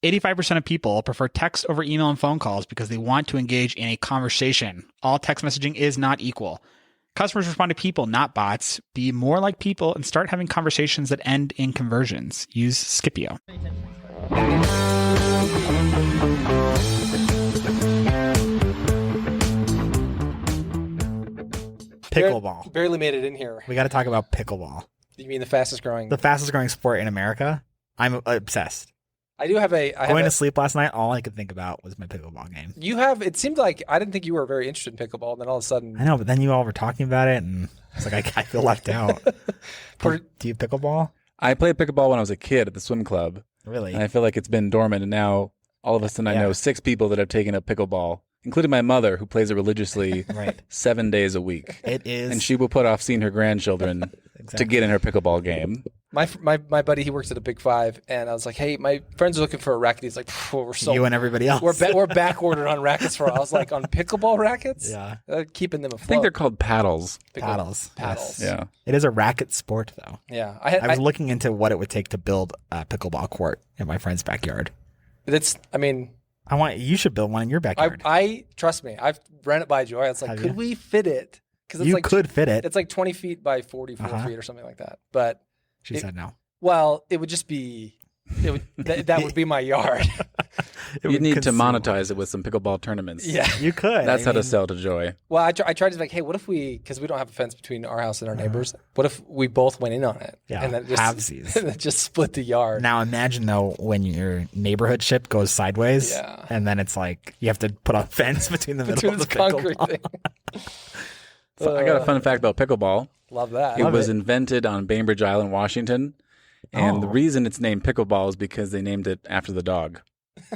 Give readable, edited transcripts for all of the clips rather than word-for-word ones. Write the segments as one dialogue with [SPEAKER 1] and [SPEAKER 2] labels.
[SPEAKER 1] 85% of people prefer text over email and phone calls because they want to engage in a conversation. All text messaging is not equal. Customers respond to people, not bots. Be more like people and start having conversations that end in conversions. Use Scipio.
[SPEAKER 2] Pickleball.
[SPEAKER 3] Barely made it in here.
[SPEAKER 2] We got to talk about pickleball.
[SPEAKER 3] You mean the fastest growing?
[SPEAKER 2] The fastest growing sport in America. I'm obsessed.
[SPEAKER 3] I do have
[SPEAKER 2] Going to sleep last night, all I could think about was my pickleball game.
[SPEAKER 3] It seemed like I didn't think you were very interested in pickleball, and then all of a sudden...
[SPEAKER 2] I know, but then you all were talking about it, and it's like, I feel left out. Do you pickleball?
[SPEAKER 4] I played pickleball when I was a kid at the swim club.
[SPEAKER 2] Really?
[SPEAKER 4] And I feel like it's been dormant, and now all of a sudden I know 6 people that have taken up pickleball, including my mother, who plays it religiously 7 days a week.
[SPEAKER 2] It is.
[SPEAKER 4] And she will put off seeing her grandchildren to get in her pickleball game.
[SPEAKER 3] My buddy, he works at a Big Five, and I was like, hey, my friends are looking for a racket. He's like, we're so...
[SPEAKER 2] You and everybody else.
[SPEAKER 3] We're back ordered on rackets for... I was like, on pickleball rackets?
[SPEAKER 2] Yeah.
[SPEAKER 3] Keeping them afloat.
[SPEAKER 4] I think they're called paddles.
[SPEAKER 2] Paddles.
[SPEAKER 3] Paddles.
[SPEAKER 2] Yes.
[SPEAKER 4] Yeah.
[SPEAKER 2] It is a racket sport, though.
[SPEAKER 3] Yeah.
[SPEAKER 2] I was looking into what it would take to build a pickleball court in my friend's backyard. You should build one in your backyard.
[SPEAKER 3] Trust me, I've ran it by Joy. It's like, could we fit it? Because
[SPEAKER 2] you could fit it.
[SPEAKER 3] It's like 20 feet by 44 feet or something like that. But
[SPEAKER 2] she said no.
[SPEAKER 3] Well, it would just be, that would be my yard.
[SPEAKER 4] You need to monetize it with some pickleball tournaments.
[SPEAKER 3] Yeah,
[SPEAKER 2] you could.
[SPEAKER 4] That's how to sell to Joy.
[SPEAKER 3] Well, I tried to be like, hey, what if because we don't have a fence between our house and our neighbors, what if we both went in on it?
[SPEAKER 2] Yeah,
[SPEAKER 3] and then just split the yard.
[SPEAKER 2] Now imagine though when your neighborhood ship goes sideways, and then it's like you have to put a fence between the middle of the
[SPEAKER 3] concrete
[SPEAKER 2] pickleball.
[SPEAKER 3] thing.
[SPEAKER 4] So I got a fun fact about pickleball.
[SPEAKER 3] Love that.
[SPEAKER 4] It was invented on Bainbridge Island, Washington. And the reason it's named pickleball is because they named it after the dog.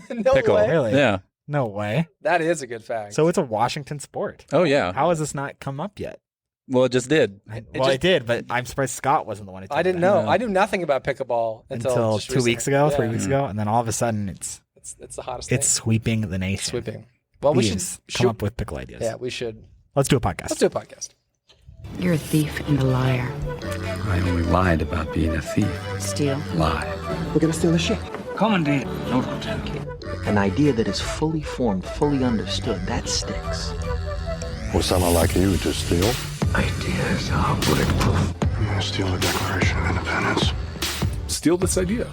[SPEAKER 3] No
[SPEAKER 4] Pickle.
[SPEAKER 3] way.
[SPEAKER 2] Really?
[SPEAKER 4] Yeah.
[SPEAKER 2] No way.
[SPEAKER 3] That is a good fact.
[SPEAKER 2] So it's a Washington sport.
[SPEAKER 4] Oh, yeah.
[SPEAKER 2] How has this not come up yet?
[SPEAKER 4] Well, it just did.
[SPEAKER 2] It did, but I'm surprised Scott wasn't the one who told
[SPEAKER 3] I didn't know. I knew nothing about pickleball until
[SPEAKER 2] 2 weeks ago, 3 weeks ago, and then all of a sudden it's
[SPEAKER 3] the hottest thing.
[SPEAKER 2] It's sweeping the nation.
[SPEAKER 3] Sweeping. Well, we should
[SPEAKER 2] come up with pickle ideas.
[SPEAKER 3] Yeah, we should.
[SPEAKER 2] Let's do a podcast.
[SPEAKER 5] You're a thief and a liar.
[SPEAKER 6] I only lied about being a thief.
[SPEAKER 5] Steal.
[SPEAKER 6] Lie.
[SPEAKER 7] We're gonna steal the ship.
[SPEAKER 6] Commandant. No, Lieutenant.
[SPEAKER 7] An idea that is fully formed, fully understood, that sticks.
[SPEAKER 8] Well, someone like you to steal?
[SPEAKER 6] Ideas are bulletproof.
[SPEAKER 8] I'm gonna steal the Declaration of Independence.
[SPEAKER 9] Steal this idea.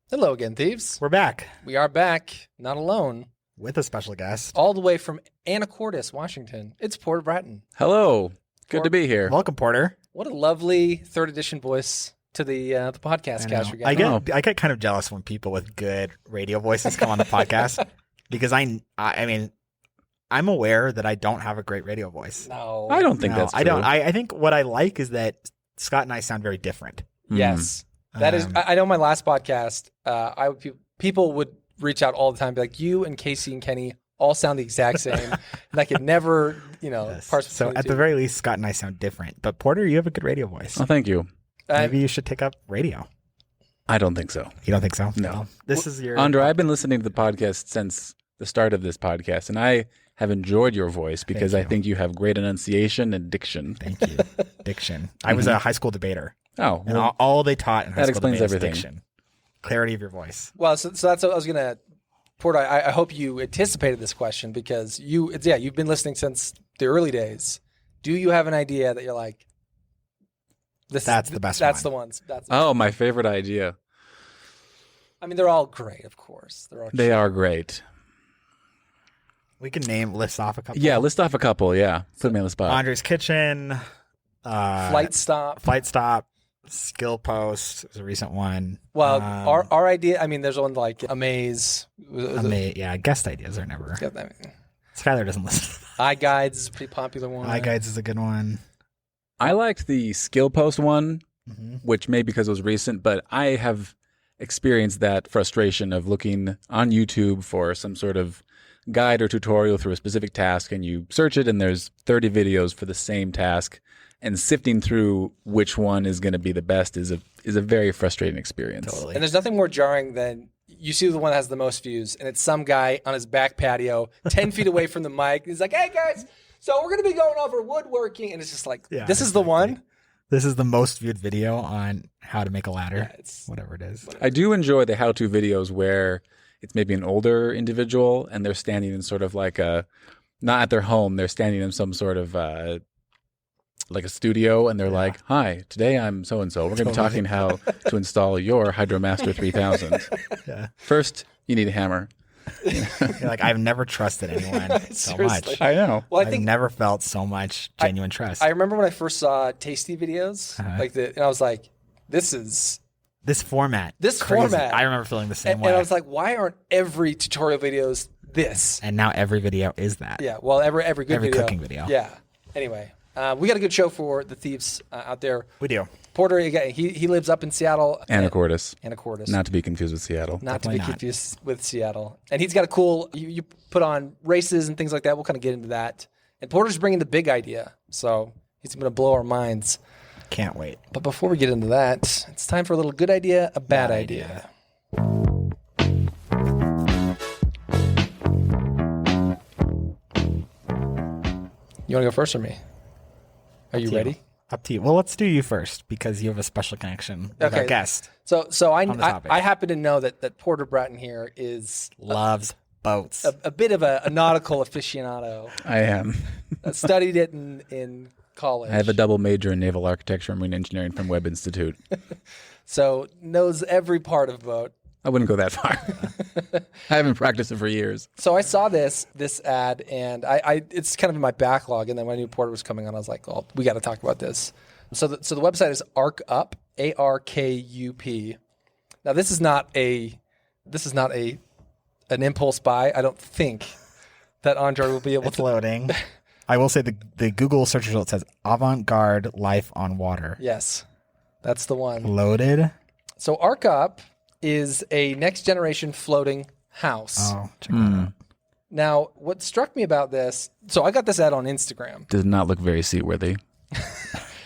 [SPEAKER 3] Hello again, thieves.
[SPEAKER 2] We're back.
[SPEAKER 3] We are back, not alone.
[SPEAKER 2] With a special guest.
[SPEAKER 3] All the way from Anacortes, Washington. It's Porter Bratton.
[SPEAKER 4] Hello. Good to be here.
[SPEAKER 2] Welcome, Porter.
[SPEAKER 3] What a lovely third edition voice to the podcast cast you're getting.
[SPEAKER 2] I get kind of jealous when people with good radio voices come on the podcast because I mean, I'm aware that I don't have a great radio voice.
[SPEAKER 3] No.
[SPEAKER 4] I don't think that's true.
[SPEAKER 2] I don't. I think what I like is that Scott and I sound very different.
[SPEAKER 3] Yes. That is, I know my last podcast, people would reach out all the time, be like, you and Casey and Kenny all sound the exact same. And I could never, parse.
[SPEAKER 2] So at the very least, Scott and I sound different. But Porter, you have a good radio voice.
[SPEAKER 4] Oh, thank you.
[SPEAKER 2] Maybe you should take up radio.
[SPEAKER 4] I don't think so.
[SPEAKER 2] You don't think so?
[SPEAKER 4] No.
[SPEAKER 2] This is your...
[SPEAKER 4] Andre, I've been listening to the podcast since the start of this podcast, and I have enjoyed your voice because I think you have great enunciation and diction.
[SPEAKER 2] Thank you. Diction. I was a high school debater.
[SPEAKER 4] Oh.
[SPEAKER 2] And all they taught in high school
[SPEAKER 4] explains
[SPEAKER 2] debate
[SPEAKER 4] everything.
[SPEAKER 2] was diction. Clarity of your voice.
[SPEAKER 3] Well, so that's what I was going to... Porter, I hope you anticipated this question because you've been listening since the early days. Do you have an idea that you're like,
[SPEAKER 2] that's the best
[SPEAKER 3] That's
[SPEAKER 2] one.
[SPEAKER 3] the ones.
[SPEAKER 4] My favorite idea.
[SPEAKER 3] I mean, they're all great, of course.
[SPEAKER 4] They are great.
[SPEAKER 2] We can list off a couple.
[SPEAKER 4] Yeah, list off a couple. Yeah. Put me on the spot.
[SPEAKER 2] Andre's Kitchen.
[SPEAKER 3] Flight Stop.
[SPEAKER 2] Skill Post was a recent one.
[SPEAKER 3] Well, our idea, I mean, there's one like Amaze.
[SPEAKER 2] Guest ideas are never. Skylar doesn't listen.
[SPEAKER 3] iGuides is a pretty popular one.
[SPEAKER 2] iGuides is a good one.
[SPEAKER 4] I liked the Skill Post one, which may be because it was recent, but I have experienced that frustration of looking on YouTube for some sort of guide or tutorial through a specific task, and you search it and there's 30 videos for the same task. And sifting through which one is going to be the best is a very frustrating experience.
[SPEAKER 2] Totally.
[SPEAKER 3] And there's nothing more jarring than you see the one that has the most views, and it's some guy on his back patio, 10 feet away from the mic. He's like, "Hey guys, so we're going to be going over woodworking," and it's just like, this is the one.
[SPEAKER 2] This is the most viewed video on how to make a ladder,
[SPEAKER 3] Yeah, it's
[SPEAKER 2] whatever it is.
[SPEAKER 4] I do enjoy the how-to videos where it's maybe an older individual and they're standing in sort of like not at their home, they're standing in some sort of like a studio, and they're like, "Hi, today I'm so-and-so. We're going to be talking how to install your HydroMaster 3000.
[SPEAKER 2] Yeah.
[SPEAKER 4] First, you need a hammer."
[SPEAKER 2] You're like, I've never trusted anyone so
[SPEAKER 3] Seriously.
[SPEAKER 2] much.
[SPEAKER 4] I know.
[SPEAKER 3] Well, I
[SPEAKER 2] I've
[SPEAKER 3] think
[SPEAKER 2] never felt so much genuine trust.
[SPEAKER 3] I remember when I first saw Tasty videos, and I was like, this
[SPEAKER 2] format.
[SPEAKER 3] This
[SPEAKER 2] crazy.
[SPEAKER 3] format.
[SPEAKER 2] I remember feeling the same
[SPEAKER 3] and
[SPEAKER 2] way.
[SPEAKER 3] I was like, why aren't every tutorial videos this?
[SPEAKER 2] And now every video is that.
[SPEAKER 3] Yeah, well, every good
[SPEAKER 2] Every
[SPEAKER 3] video.
[SPEAKER 2] cooking video.
[SPEAKER 3] Yeah. Anyway, we got a good show for the thieves out there.
[SPEAKER 2] We do.
[SPEAKER 3] Porter, again, he lives up in Seattle.
[SPEAKER 4] Anacortes.
[SPEAKER 3] Anacortes.
[SPEAKER 4] Not to be confused with Seattle.
[SPEAKER 3] Not
[SPEAKER 2] Definitely
[SPEAKER 3] to be
[SPEAKER 2] not.
[SPEAKER 3] confused with Seattle. And he's got a cool, you put on races and things like that. We'll kind of get into that. And Porter's bringing the big idea. So he's going to blow our minds.
[SPEAKER 2] Can't wait.
[SPEAKER 3] But before we get into that, it's time for a little good idea, a bad idea. You want to go first or me? Are you ready?
[SPEAKER 2] Up to you. Well, let's do you first because you have a special connection with our guest.
[SPEAKER 3] So
[SPEAKER 2] the topic.
[SPEAKER 3] I happen to know that Porter Bratton here is
[SPEAKER 2] Loves boats.
[SPEAKER 3] a bit of a nautical aficionado.
[SPEAKER 4] I am.
[SPEAKER 3] Studied it in college.
[SPEAKER 4] I have a double major in naval architecture and marine engineering from Webb Institute.
[SPEAKER 3] So knows every part of a boat.
[SPEAKER 4] I wouldn't go that far. I haven't practiced it for years.
[SPEAKER 3] So I saw this ad, and I it's kind of in my backlog. And then when I knew Porter was coming on, I was like, "Oh, we got to talk about this." So the website is ArcUp, ARKUP. Now this is not an impulse buy. I don't think that Andre will be able
[SPEAKER 2] It's
[SPEAKER 3] to.
[SPEAKER 2] loading. I will say the Google search result says avant-garde life on water.
[SPEAKER 3] Yes, that's the one.
[SPEAKER 2] Loaded.
[SPEAKER 3] So ArcUp is a next generation floating house.
[SPEAKER 2] Oh, check that out.
[SPEAKER 3] Now, what struck me about this, so I got this ad on Instagram.
[SPEAKER 4] Does not look very seaworthy.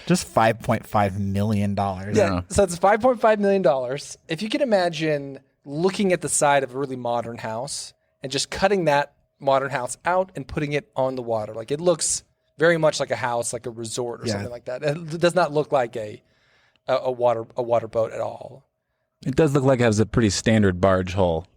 [SPEAKER 2] Just $5.5 million.
[SPEAKER 3] Yeah, so it's $5.5 million. If you can imagine looking at the side of a really modern house and just cutting that modern house out and putting it on the water. Like it looks very much like a house, like a resort or something like that. It does not look like a water boat at all.
[SPEAKER 4] It does look like it has a pretty standard barge hull.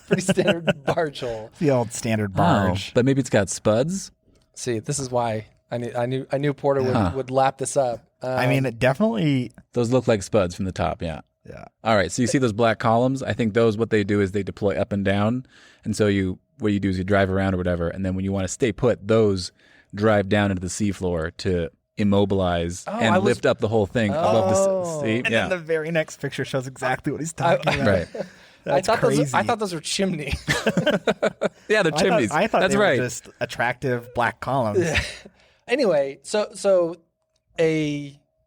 [SPEAKER 3] Pretty standard barge hole.
[SPEAKER 2] The old standard barge.
[SPEAKER 4] But maybe it's got spuds.
[SPEAKER 3] See, this is why I knew Porter would lap this up.
[SPEAKER 2] I mean, it definitely.
[SPEAKER 4] Those look like spuds from the top, yeah.
[SPEAKER 2] Yeah.
[SPEAKER 4] All right, so you see those black columns? I think what they do is they deploy up and down. And so what you do is you drive around or whatever, and then when you want to stay put, those drive down into the seafloor to immobilize and lift up the whole thing above the sea.
[SPEAKER 2] And then the very next picture shows exactly what he's talking about.
[SPEAKER 4] Right.
[SPEAKER 2] That's
[SPEAKER 3] I
[SPEAKER 2] crazy.
[SPEAKER 3] thought those were chimney.
[SPEAKER 4] Yeah, they're chimneys.
[SPEAKER 2] I thought
[SPEAKER 4] That's
[SPEAKER 2] they
[SPEAKER 4] right.
[SPEAKER 2] were just attractive black columns.
[SPEAKER 3] Anyway,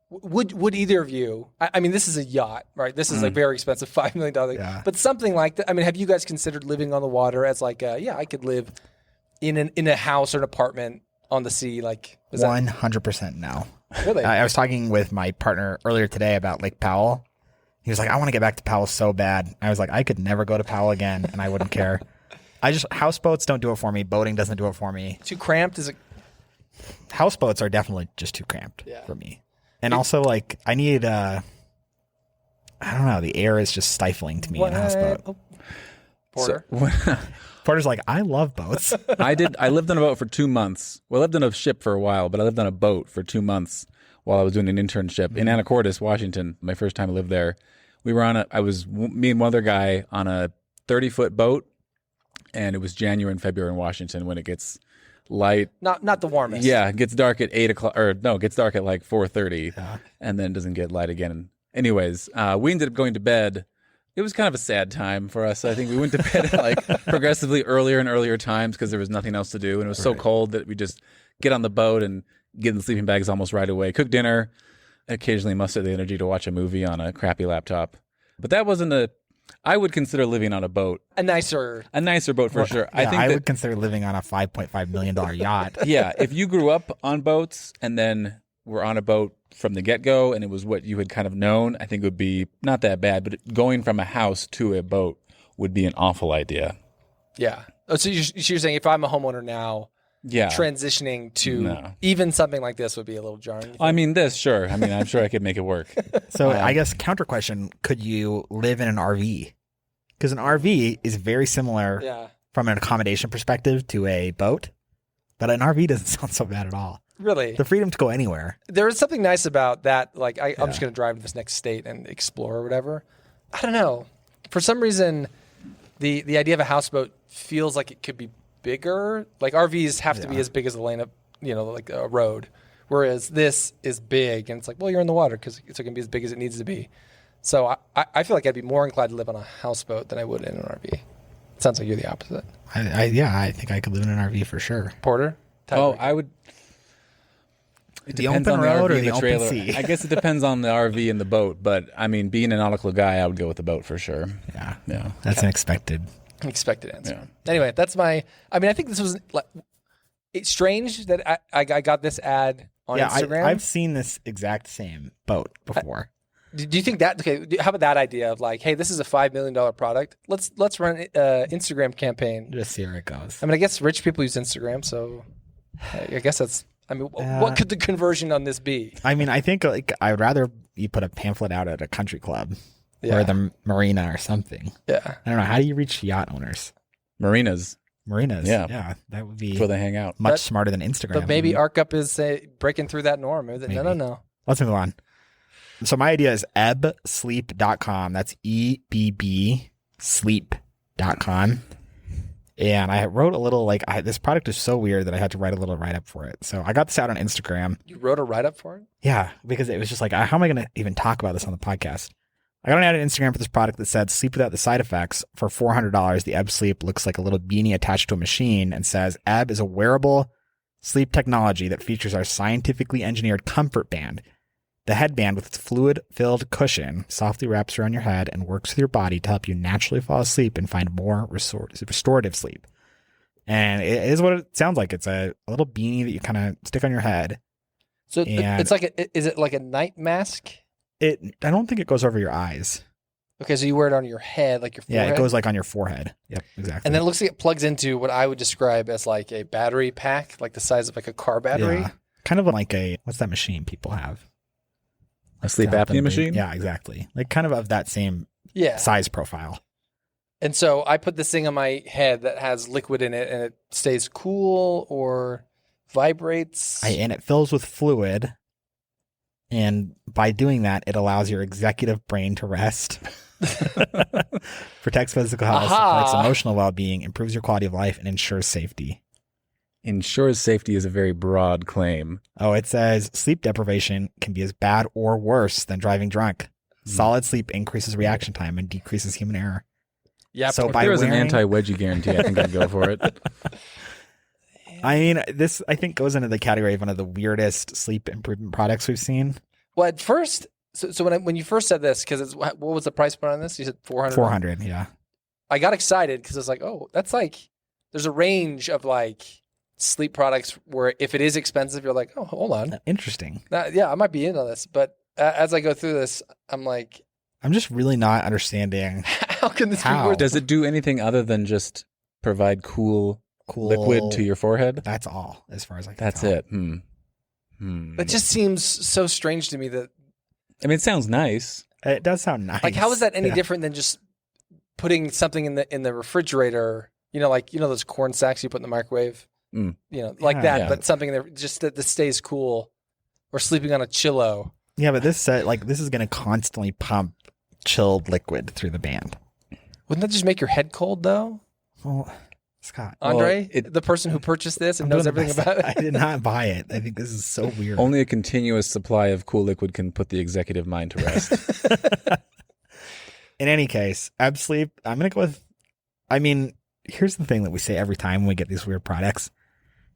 [SPEAKER 3] would either of you? I mean, this is a yacht, right? This is a very expensive $5 million.
[SPEAKER 2] Yeah.
[SPEAKER 3] But something like that. I mean, have you guys considered living on the water as like, I could live in a house or an apartment on the sea? Like, is that
[SPEAKER 2] 100% no.
[SPEAKER 3] really?
[SPEAKER 2] I was talking with my partner earlier today about Lake Powell. He was like, I want to get back to Powell so bad. I was like, I could never go to Powell again, and I wouldn't care. Houseboats don't do it for me. Boating doesn't do it for me.
[SPEAKER 3] Too cramped? Is it?
[SPEAKER 2] Houseboats are definitely just too cramped for me. And also, like, I need, I don't know, the air is just stifling to me in a houseboat.
[SPEAKER 3] Oh. Porter.
[SPEAKER 2] Porter's like, I love boats.
[SPEAKER 4] I lived on a boat for 2 months. Well, I lived on a ship for a while, but I lived on a boat for 2 months while I was doing an internship in Anacortes, Washington. My first time I lived there. We were me and one other guy on a 30-foot boat, and it was January and February in Washington when it gets light.
[SPEAKER 3] Not the warmest.
[SPEAKER 4] Yeah, it gets dark at 8 o'clock, it gets dark at like 4:30, and then it doesn't get light again. Anyways, we ended up going to bed. It was kind of a sad time for us. I think we went to bed at like progressively earlier and earlier times because there was nothing else to do, and it was so cold that we just get on the boat and get in the sleeping bags almost right away, cook dinner, occasionally muster the energy to watch a movie on a crappy laptop. But that wasn't I would consider living on a boat.
[SPEAKER 3] A nicer
[SPEAKER 4] boat for sure.
[SPEAKER 2] Yeah, I would consider living on a $5.5 million yacht.
[SPEAKER 4] Yeah, if you grew up on boats and then were on a boat from the get-go and it was what you had kind of known, I think it would be not that bad. But going from a house to a boat would be an awful idea.
[SPEAKER 3] Yeah. Oh, so you're saying if I'm a homeowner now, transitioning to even something like this would be a little jarring.
[SPEAKER 4] I mean, sure. I mean, I'm sure I could make it work.
[SPEAKER 2] So I guess counter question, could you live in an RV? Because an RV is very similar from an accommodation perspective to a boat, but an RV doesn't sound so bad at all.
[SPEAKER 3] Really?
[SPEAKER 2] The freedom to go anywhere.
[SPEAKER 3] There is something nice about that. Like, I'm just going to drive to this next state and explore or whatever. I don't know. For some reason, the idea of a houseboat feels like it could be bigger. Like, RVs have to be as big as a lane of, like a road. Whereas this is big. And it's like, well, you're in the water because it's going to be as big as it needs to be. So I feel like I'd be more inclined to live on a houseboat than I would in an RV. It sounds like you're the opposite.
[SPEAKER 2] I think I could live in an RV for sure.
[SPEAKER 3] Porter?
[SPEAKER 4] I would. It
[SPEAKER 2] the
[SPEAKER 4] depends
[SPEAKER 2] open
[SPEAKER 4] on
[SPEAKER 2] road
[SPEAKER 4] the RV
[SPEAKER 2] or
[SPEAKER 4] and
[SPEAKER 2] the
[SPEAKER 4] trailer.
[SPEAKER 2] open sea?
[SPEAKER 4] I guess it depends on the RV and the boat, but I mean, being a nautical guy, I would go with the boat for sure.
[SPEAKER 2] Yeah. That's an expected
[SPEAKER 3] answer. Yeah. Anyway, that's my. I mean, I think this was. It's strange that I got this ad on Instagram.
[SPEAKER 2] I've seen this exact same boat before.
[SPEAKER 3] Do you think that? Okay, how about that idea of like, hey, this is a $5 million product. Let's run an Instagram campaign.
[SPEAKER 2] Just see where it goes.
[SPEAKER 3] I mean, I guess rich people use Instagram, so I guess that's. I mean, what could the conversion on this be?
[SPEAKER 2] I mean, I think I would rather you put a pamphlet out at a country club or the marina or something.
[SPEAKER 3] Yeah.
[SPEAKER 2] I don't know. How do you reach yacht owners?
[SPEAKER 4] Marinas.
[SPEAKER 2] Yeah. That would be
[SPEAKER 4] where they hang out.
[SPEAKER 2] Much smarter than Instagram.
[SPEAKER 3] But maybe ArcUp is breaking through that norm. No.
[SPEAKER 2] Let's move on. So my idea is ebbsleep.com. That's EBB sleep.com. And I wrote a little, this product is so weird that I had to write a little write-up for it. So I got this out on Instagram.
[SPEAKER 3] You wrote a write-up for it?
[SPEAKER 2] Yeah, because it was just like, how am I going to even talk about this on the podcast? I got an ad on Instagram for this product that said, sleep without the side effects. For $400, the Ebb Sleep looks like a little beanie attached to a machine and says, Ebb is a wearable sleep technology that features our scientifically engineered comfort band. The headband with its fluid-filled cushion softly wraps around your head and works with your body to help you naturally fall asleep and find more restorative sleep. And it is what it sounds like. It's a little beanie that you kind of stick on your head.
[SPEAKER 3] So it's like is it like a night mask?
[SPEAKER 2] I don't think it goes over your eyes.
[SPEAKER 3] Okay, so you wear it on your head, like your forehead?
[SPEAKER 2] Yeah, it goes like on your forehead. Yep, exactly.
[SPEAKER 3] And then it looks like it plugs into what I would describe as like a battery pack, like the size of like a car battery.
[SPEAKER 2] Yeah. Kind of like what's that machine people have?
[SPEAKER 4] A sleep apnea machine?
[SPEAKER 2] Yeah, exactly. Like kind of that same size profile.
[SPEAKER 3] And so I put this thing on my head that has liquid in it and it stays cool or vibrates.
[SPEAKER 2] And it fills with fluid. And by doing that, it allows your executive brain to rest. Protects physical health, supports emotional well-being, improves your quality of life, and ensures safety.
[SPEAKER 4] Ensures safety is a very broad claim.
[SPEAKER 2] Oh, it says sleep deprivation can be as bad or worse than driving drunk. Solid sleep increases reaction time and decreases human error.
[SPEAKER 3] Yeah,
[SPEAKER 4] so if there was an anti-wedgie guarantee, I think I'd go for it.
[SPEAKER 2] I mean, this I think goes into the category of one of the weirdest sleep improvement products we've seen.
[SPEAKER 3] Well, at first, so when you first said this, because what was the price point on this? You said $400.
[SPEAKER 2] $400, yeah.
[SPEAKER 3] I got excited because I was like, oh, that's like there's a range of like sleep products where if it is expensive, you're like, oh, hold on,
[SPEAKER 2] interesting.
[SPEAKER 3] Yeah, I might be into this, but as I go through this, I'm like,
[SPEAKER 2] I'm just really not understanding.
[SPEAKER 3] How can this be worth?
[SPEAKER 4] Does it do anything other than just provide cool liquid to your forehead?
[SPEAKER 2] That's all, as far as I can
[SPEAKER 4] That's
[SPEAKER 2] tell.
[SPEAKER 4] it.
[SPEAKER 3] It just seems so strange to me that.
[SPEAKER 4] I mean, it sounds nice.
[SPEAKER 2] It does sound nice.
[SPEAKER 3] Like, how is that any different than just putting something in the refrigerator? Those corn sacks you put in the microwave. Like that, but something that just that stays cool, or sleeping on a chillo.
[SPEAKER 2] Yeah, but this is going to constantly pump chilled liquid through the band.
[SPEAKER 3] Wouldn't that just make your head cold though?
[SPEAKER 2] Well, Scott,
[SPEAKER 3] Andre, the person who purchased this and knows everything about it.
[SPEAKER 2] I did not buy it. I think this is so weird.
[SPEAKER 4] Only a continuous supply of cool liquid can put the executive mind to rest.
[SPEAKER 2] In any case, Ebb Sleep, I'm going to go with, here's the thing that we say every time we get these weird products,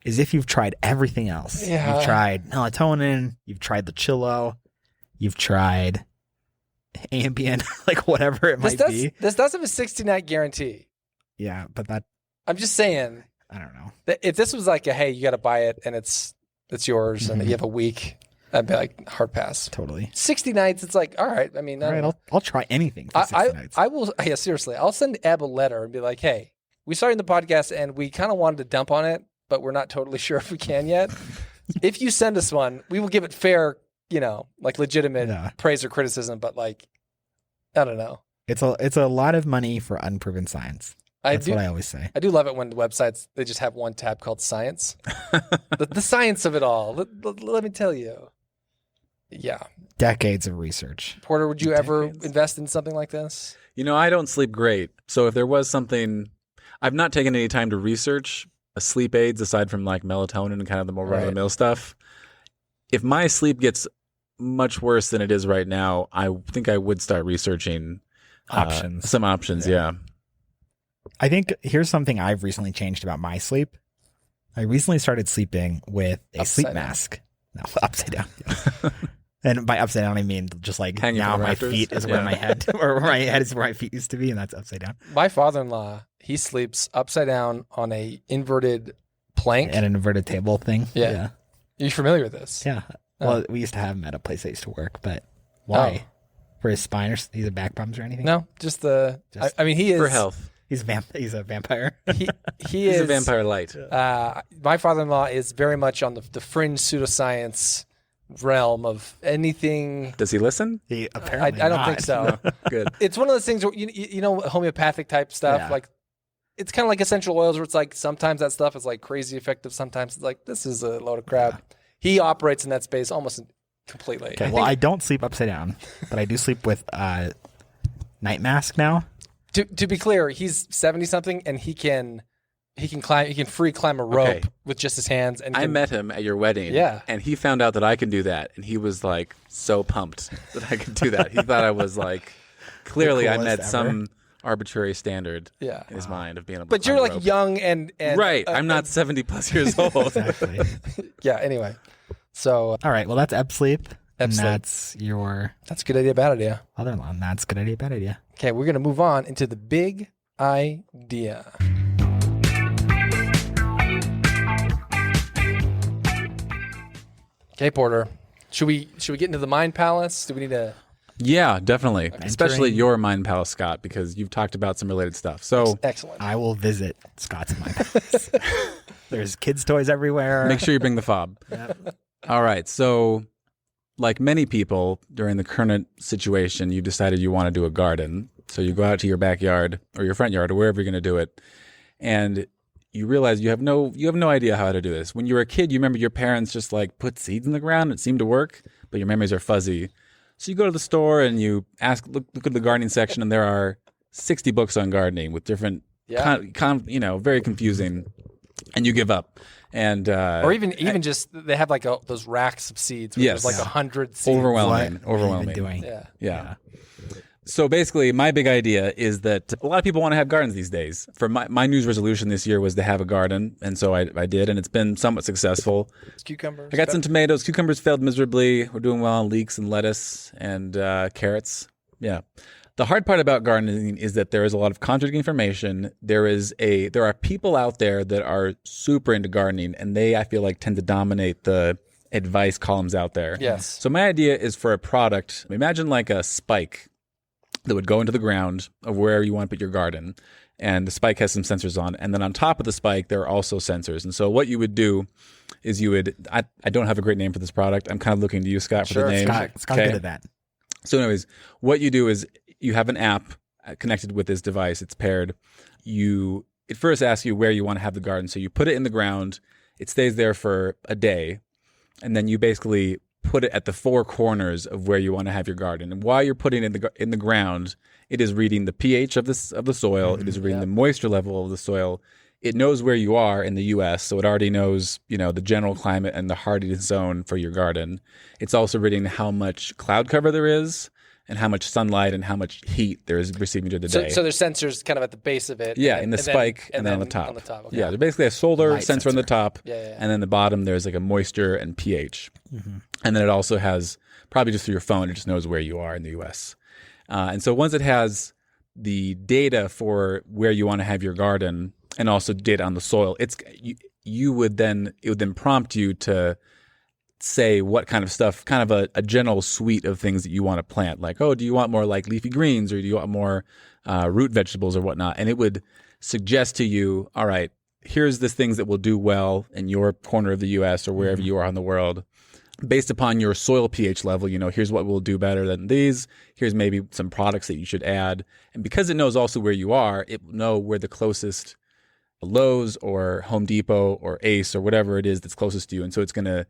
[SPEAKER 2] is if you've tried everything else.
[SPEAKER 3] Yeah.
[SPEAKER 2] You've tried melatonin, you've tried the Chillo, you've tried Ambien, like whatever it might be.
[SPEAKER 3] This does have a 60-night guarantee.
[SPEAKER 2] Yeah, but that...
[SPEAKER 3] I'm just saying.
[SPEAKER 2] I don't know.
[SPEAKER 3] That if this was like hey, you got to buy it and it's yours and you have a week, I'd be like, hard pass.
[SPEAKER 2] Totally.
[SPEAKER 3] 60 nights, it's like, all right. I mean,
[SPEAKER 2] all right, I'll try anything for 60 nights.
[SPEAKER 3] I will, seriously. I'll send Ebb a letter and be like, hey, we started the podcast and we kind of wanted to dump on it but we're not totally sure if we can yet. If you send us one, we will give it fair, like legitimate praise or criticism, but like, I don't know.
[SPEAKER 2] It's a lot of money for unproven science. That's what I always say.
[SPEAKER 3] I do love it when websites, they just have one tab called science. the science of it all. Let me tell you. Yeah.
[SPEAKER 2] Decades of research.
[SPEAKER 3] Porter, would you ever invest in something like this?
[SPEAKER 4] I don't sleep great. So if there was something, I've not taken any time to research sleep aids aside from like melatonin and kind of the more run-of-the-mill stuff. If my sleep gets much worse than it is right now, I think I would start researching
[SPEAKER 2] options.
[SPEAKER 4] Some options, yeah.
[SPEAKER 2] I think here's something I've recently changed about my sleep. I recently started sleeping with a sleep mask. No, upside down. Yeah. And by upside down, I mean just like
[SPEAKER 4] hanging
[SPEAKER 2] now my feet is where my head, or my head is where my feet used to be, and that's upside down.
[SPEAKER 3] My father-in-law, he sleeps upside down on a inverted plank.
[SPEAKER 2] And an inverted table thing.
[SPEAKER 3] Yeah. Are you familiar with this?
[SPEAKER 2] Yeah. Well, we used to have him at a place I used to work, but why? For his spine or he's a back problems or anything?
[SPEAKER 3] No, I mean, he is
[SPEAKER 4] for health.
[SPEAKER 2] He's a vampire.
[SPEAKER 3] He's
[SPEAKER 4] a vampire light.
[SPEAKER 3] My father-in-law is very much on the fringe pseudoscience realm of anything.
[SPEAKER 4] Does he listen?
[SPEAKER 2] He apparently
[SPEAKER 3] I don't think so.
[SPEAKER 4] No, good.
[SPEAKER 3] It's one of those things where homeopathic type stuff, like it's kind of like essential oils where it's like sometimes that stuff is like crazy effective, sometimes it's like this is a load of crap. He operates in that space almost completely.
[SPEAKER 2] Okay, I don't sleep upside down, but I do sleep with night mask now.
[SPEAKER 3] To be clear, he's 70-something and he can climb. He can free climb a rope with just his hands. And
[SPEAKER 4] I met him at your wedding. And he found out that I can do that, and he was like so pumped that I could do that. He thought I was like, clearly I met some arbitrary standard in his mind of being able.
[SPEAKER 3] But
[SPEAKER 4] to
[SPEAKER 3] you're
[SPEAKER 4] climb a
[SPEAKER 3] like
[SPEAKER 4] rope.
[SPEAKER 3] young and
[SPEAKER 4] right. I'm not 70+ years old.
[SPEAKER 2] Exactly.
[SPEAKER 3] Yeah. Anyway, so
[SPEAKER 2] all right. Well, that's Ebb Sleep. And that's your...
[SPEAKER 3] That's a good idea, bad idea.
[SPEAKER 2] Other-in-law, and that's good idea, bad idea.
[SPEAKER 3] Okay, we're going to move on into the big idea. Okay, Porter. Should we get into the Mind Palace? Do we need to...
[SPEAKER 4] Yeah, definitely. Especially your Mind Palace, Scott, because you've talked about some related stuff. So
[SPEAKER 3] excellent.
[SPEAKER 2] I will visit Scott's Mind Palace. There's kids' toys everywhere.
[SPEAKER 4] Make sure you bring the fob.
[SPEAKER 2] Yep.
[SPEAKER 4] All right, so... Like many people, during the current situation, you decided you want to do a garden. So you go out to your backyard or your front yard or wherever you're going to do it, and you realize you have no idea how to do this. When you were a kid, you remember your parents just like put seeds in the ground. It seemed to work, but your memories are fuzzy. So you go to the store and you look at the gardening section, and there are 60 books on gardening with different, very confusing, and you give up. And
[SPEAKER 3] or even just they have like those racks of seeds. Where there's like 100 seeds.
[SPEAKER 4] Overwhelming. Yeah. So basically, my big idea is that a lot of people want to have gardens these days. For my New Year's resolution this year was to have a garden, and so I did, and it's been somewhat successful.
[SPEAKER 3] Cucumbers.
[SPEAKER 4] I got some tomatoes. Cucumbers failed miserably. We're doing well on leeks and lettuce and carrots. Yeah. The hard part about gardening is that there is a lot of contradicting information. There are people out there that are super into gardening, and they, I feel like, tend to dominate the advice columns out there.
[SPEAKER 3] Yes.
[SPEAKER 4] So my idea is for a product. Imagine like a spike that would go into the ground of where you want to put your garden, and the spike has some sensors on, and then on top of the spike there are also sensors. And so what you would do is I don't have a great name for this product. I'm kind of looking to you, Scott, for the name.
[SPEAKER 2] Scott's good at that.
[SPEAKER 4] So anyways, what you do is you have an app connected with this device. It's paired. It first asks you where you want to have the garden. So you put it in the ground. It stays there for a day. And then you basically put it at the four corners of where you want to have your garden. And while you're putting it in the ground, it is reading the pH of the soil. Mm-hmm. It is reading the moisture level of the soil. It knows where you are in the U.S., so it already knows, the general climate and the hardiness zone for your garden. It's also reading how much cloud cover there is, and how much sunlight and how much heat there is receiving during the day.
[SPEAKER 3] So there's sensors kind of at the base of it.
[SPEAKER 4] Yeah, in the spike and then on the top.
[SPEAKER 3] Okay.
[SPEAKER 4] Yeah, there's basically a solar sensor on the top.
[SPEAKER 3] Yeah.
[SPEAKER 4] And then the bottom, there's like a moisture and pH.
[SPEAKER 2] Mm-hmm.
[SPEAKER 4] And then it also has, probably just through your phone, it just knows where you are in the U.S. And so once it has the data for where you want to have your garden and also data on the soil, it would then prompt you to say what kind of stuff, kind of a general suite of things that you want to plant. Like, do you want more like leafy greens, or do you want more root vegetables or whatnot? And it would suggest to you, all right, here's the things that will do well in your corner of the U.S. or wherever you are in the world. Based upon your soil pH level, here's what will do better than these. Here's maybe some products that you should add. And because it knows also where you are, it will know where the closest Lowe's or Home Depot or Ace or whatever it is that's closest to you. And so it's going to,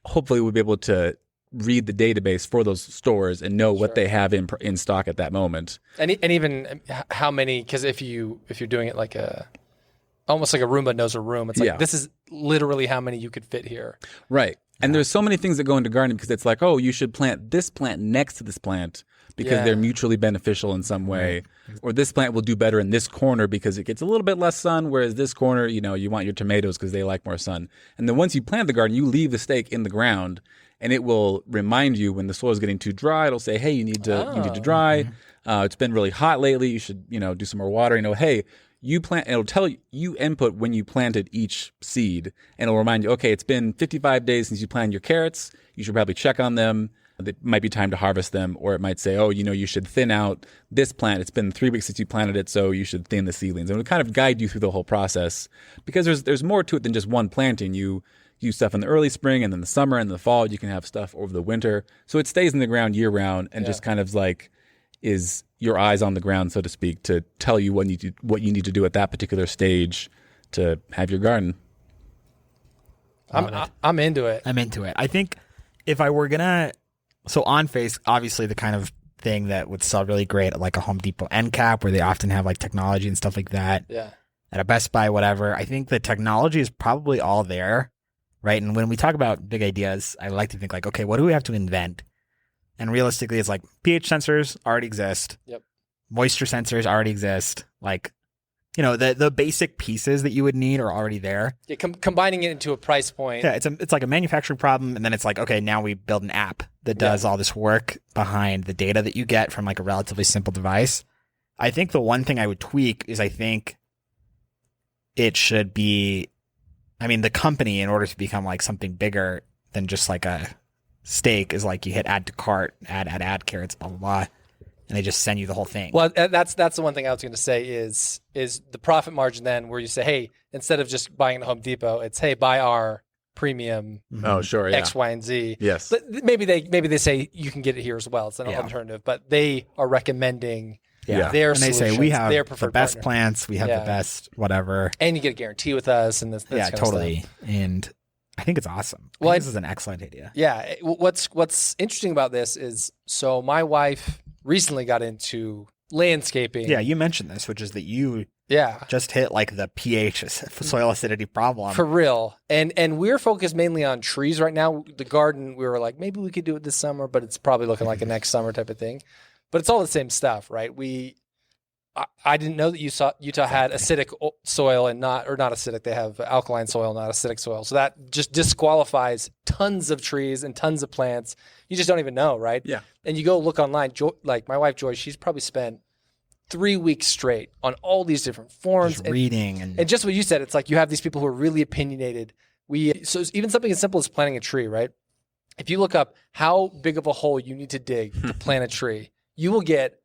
[SPEAKER 4] hopefully we'll be able to read the database for those stores and know what they have in stock at that moment.
[SPEAKER 3] And even how many, because if you're doing it like almost like a Roomba knows a room, it's like, this is literally how many you could fit here.
[SPEAKER 4] Right. And there's so many things that go into gardening because it's like, oh, you should plant this plant next to this plant because they're mutually beneficial in some way. Or this plant will do better in this corner because it gets a little bit less sun, whereas this corner, you want your tomatoes because they like more sun. And then once you plant the garden, you leave the stake in the ground and it will remind you when the soil is getting too dry. It'll say, hey, you need to dry. It's been really hot lately. You should, do some more water. Hey, you plant, and it'll tell you input when you planted each seed, and it'll remind you, okay, it's been 55 days since you planted your carrots. You should probably check on them. It might be time to harvest them, or it might say, oh, you should thin out this plant. It's been 3 weeks since you planted it, so you should thin the seedlings. And it'll kind of guide you through the whole process because there's more to it than just one planting. You use stuff in the early spring, and then the summer and the fall. You can have stuff over the winter, so it stays in the ground year round, and just kind of like is your eyes on the ground, so to speak, to tell you what you need to do at that particular stage to have your garden.
[SPEAKER 3] I'm into it.
[SPEAKER 2] I'm into it. I think if I were gonna, so On Face, obviously the kind of thing that would sell really great at like a Home Depot end cap where they often have like technology and stuff like that.
[SPEAKER 3] Yeah.
[SPEAKER 2] At a Best Buy, whatever. I think the technology is probably all there, right? And when we talk about big ideas, I like to think like, okay, what do we have to invent? And realistically, it's like pH sensors already exist.
[SPEAKER 3] Yep.
[SPEAKER 2] Moisture sensors already exist. Like, the basic pieces that you would need are already there.
[SPEAKER 3] Yeah, combining it into a price point.
[SPEAKER 2] Yeah, it's like a manufacturing problem, and then it's like, okay, now we build an app that does all this work behind the data that you get from like a relatively simple device. I think the one thing I would tweak is I think it should be, the company, in order to become like something bigger than just like a stake, is like you hit add to cart, add carrots, blah, blah, blah, and they just send you the whole thing.
[SPEAKER 3] Well, that's the one thing I was going to say is the profit margin then where you say, hey, instead of just buying at Home Depot, it's, hey, buy our premium
[SPEAKER 4] Oh, sure, yeah.
[SPEAKER 3] X, Y, and Z.
[SPEAKER 4] Yes.
[SPEAKER 3] But maybe they say you can get it here as well. It's an alternative, but they are recommending their
[SPEAKER 2] and they
[SPEAKER 3] solutions,
[SPEAKER 2] say we have
[SPEAKER 3] their
[SPEAKER 2] the
[SPEAKER 3] preferred
[SPEAKER 2] best
[SPEAKER 3] partner.
[SPEAKER 2] plants, we have the best whatever.
[SPEAKER 3] And you get a guarantee with us and this kind of
[SPEAKER 2] totally.
[SPEAKER 3] stuff.
[SPEAKER 2] And I think it's awesome.
[SPEAKER 3] Well,
[SPEAKER 2] this is an excellent idea.
[SPEAKER 3] Yeah. What's interesting about this is, so my wife recently got into landscaping.
[SPEAKER 2] Yeah, you mentioned this, which is that you just hit like the pH soil acidity problem.
[SPEAKER 3] For real. And we're focused mainly on trees right now. The garden, we were like, maybe we could do it this summer, but it's probably looking like a next summer type of thing. But it's all the same stuff, right? I didn't know that Utah had acidic soil and not acidic. They have alkaline soil, not acidic soil. So that just disqualifies tons of trees and tons of plants. You just don't even know, right?
[SPEAKER 4] Yeah.
[SPEAKER 3] And you go look online, like my wife Joy, she's probably spent 3 weeks straight on all these different forms.
[SPEAKER 2] Just reading. And
[SPEAKER 3] just what you said, it's like you have these people who are really opinionated. So even something as simple as planting a tree, right? If you look up how big of a hole you need to dig to plant a tree, you will get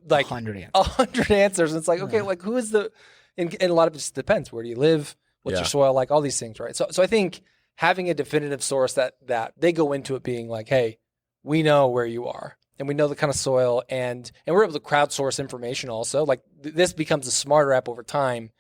[SPEAKER 3] like
[SPEAKER 2] 100
[SPEAKER 3] answers. And it's like, okay, like who is and a lot of it just depends. Where do you live? What's your soil like? All these things, right? So I think having a definitive source that they go into it being like, hey, we know where you are and we know the kind of soil and we're able to crowdsource information also. Like this becomes a smarter app over time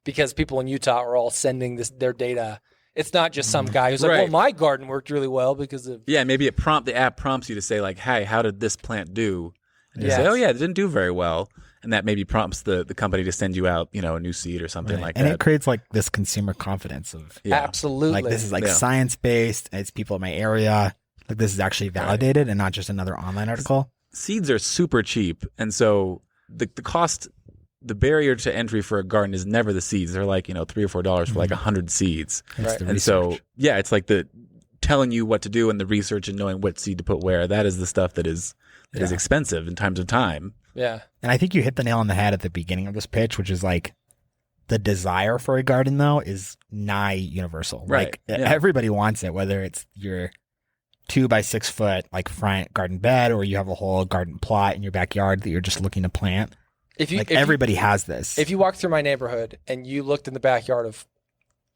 [SPEAKER 3] because people in Utah are all sending their data. It's not just some guy who's like, well, my garden worked really well because of...
[SPEAKER 4] Yeah, maybe the app prompts you to say like, hey, how did this plant do? And you say, oh yeah, it didn't do very well. And that maybe prompts the company to send you out, a new seed or something like that.
[SPEAKER 2] And it creates like this consumer confidence of...
[SPEAKER 3] Absolutely.
[SPEAKER 2] Like this is like science-based. It's people in my area. Like this is actually validated and not just another online article.
[SPEAKER 4] Seeds are super cheap. And so the cost, the barrier to entry for a garden is never the seeds. They're like, $3 or $4 for like 100 seeds.
[SPEAKER 2] Right.
[SPEAKER 4] And so, it's like the telling you what to do and the research and knowing what seed to put where. That is the stuff that is expensive in terms of time.
[SPEAKER 3] Yeah.
[SPEAKER 2] And I think you hit the nail on the head at the beginning of this pitch, which is like the desire for a garden, though, is nigh universal.
[SPEAKER 4] Right.
[SPEAKER 2] Like everybody wants it, whether it's your 2 by 6 foot like front garden bed or you have a whole garden plot in your backyard that you're just looking to plant. Everybody has this.
[SPEAKER 3] If you walk through my neighborhood and you looked in the backyard of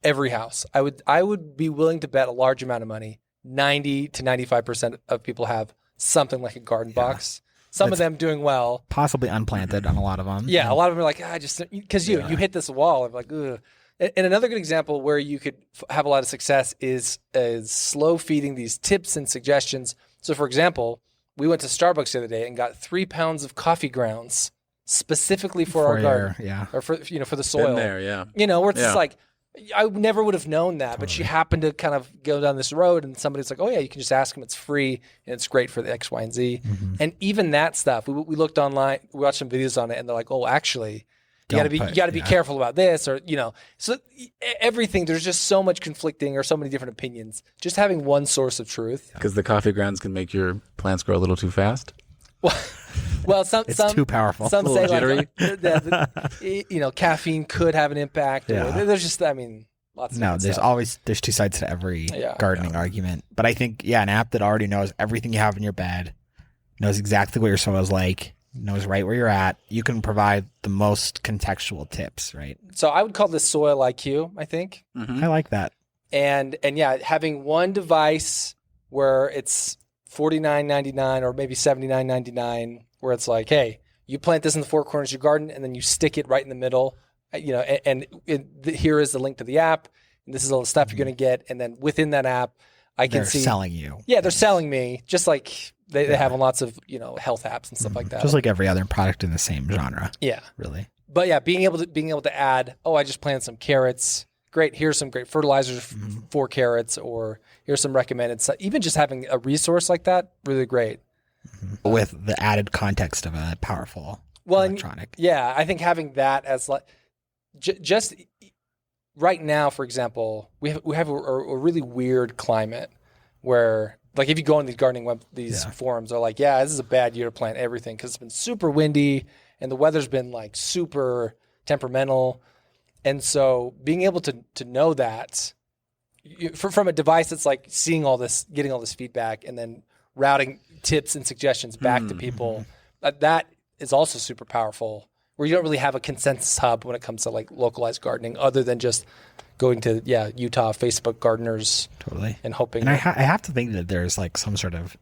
[SPEAKER 3] every house, I would be willing to bet a large amount of money. 90 to 95% of people have something like a garden box. Some of them doing well,
[SPEAKER 2] possibly unplanted on a lot of them.
[SPEAKER 3] Yeah, a lot of them are like, because you hit this wall of like, ugh. And another good example where you could have a lot of success is slow feeding these tips and suggestions. So, for example, we went to Starbucks the other day and got 3 pounds of coffee grounds specifically for our garden, or for the soil.
[SPEAKER 4] Been there, yeah.
[SPEAKER 3] Where it's just like, I never would have known that, but she happened to kind of go down this road and somebody's like, oh yeah, you can just ask them. It's free and it's great for the X, Y, and Z. And even that stuff, we looked online, we watched some videos on it and they're like, oh, actually, you got to be careful about this, or, so everything, there's just so much conflicting or so many different opinions. Just having one source of truth.
[SPEAKER 4] Because the coffee grounds can make your plants grow a little too fast.
[SPEAKER 3] Well,
[SPEAKER 2] it's too powerful.
[SPEAKER 3] Some say
[SPEAKER 4] jittery.
[SPEAKER 3] Caffeine could have an impact.
[SPEAKER 2] Yeah.
[SPEAKER 3] There's just, lots of
[SPEAKER 2] there's two sides to every gardening argument. But I think, an app that already knows everything you have in your bed, knows exactly what your soil is like, knows right where you're at, you can provide the most contextual tips, right?
[SPEAKER 3] So I would call this soil IQ, I think.
[SPEAKER 2] I like that.
[SPEAKER 3] And having one device where it's $49.99 or maybe $79.99, where it's like, hey, you plant this in the four corners of your garden and then you stick it right in the middle, here is the link to the app, and this is all the stuff you're going to get, and then within that app, they're
[SPEAKER 2] selling you.
[SPEAKER 3] Yeah, they're selling me, just like they have on lots of health apps and stuff like that.
[SPEAKER 2] Just like every other product in the same genre.
[SPEAKER 3] Yeah,
[SPEAKER 2] really.
[SPEAKER 3] But being able to add, I just planted some carrots. Great, here's some great fertilizers for carrots, or here's some recommended stuff. Even just having a resource like that, really great.
[SPEAKER 2] With the added context of a powerful electronic.
[SPEAKER 3] I think having that as like just right now, for example, we have a really weird climate where, like, if you go on these gardening forums, they're like, this is a bad year to plant everything because it's been super windy and the weather's been like super temperamental. And so being able to know that from a device that's like seeing all this, getting all this feedback, and then routing tips and suggestions back to people, that is also super powerful, where you don't really have a consensus hub when it comes to like localized gardening, other than just going to Utah Facebook gardeners and hoping.
[SPEAKER 2] And I have to think that there's like some sort of